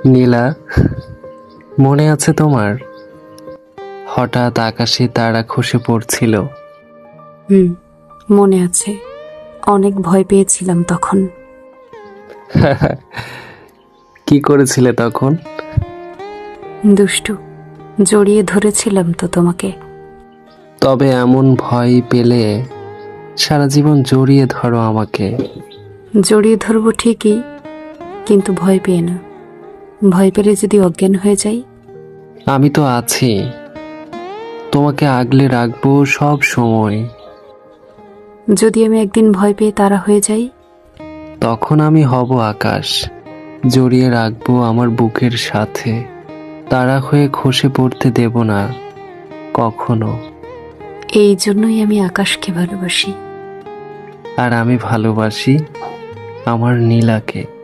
নীলা, মনে আছে তোমার? হঠাৎ আকাশে তারা খসে পড়ছিল। হুম, মনে আছে। অনেক ভয় পেয়েছিলাম তখন। কি করেছিলে তখন? দুষ্টু, জড়িয়ে ধরেছিলাম তো তোমাকে। তবে এমন ভয় পেলে সারা জীবন জড়িয়ে ধরো আমাকে। জড়িয়ে ধরবো ঠিকই, কিন্তু ভয় পেয়ে না। ভয় পেলে যদি অজ্ঞান হয়ে যাই? আমি তো আছি, তোমাকে আগলে রাখবো সব সময়। যদি আমি একদিন ভয় পেয়ে তারা হয়ে যাই? তখন আমি হব আকাশ, জড়িয়ে রাখবো আমার বুকের সাথে। তারা হয়ে খসে পড়তে দেব না কখনো। এই জন্যই আমি আকাশকে ভালোবাসি। আর আমি ভালোবাসি আমার নীলাকে।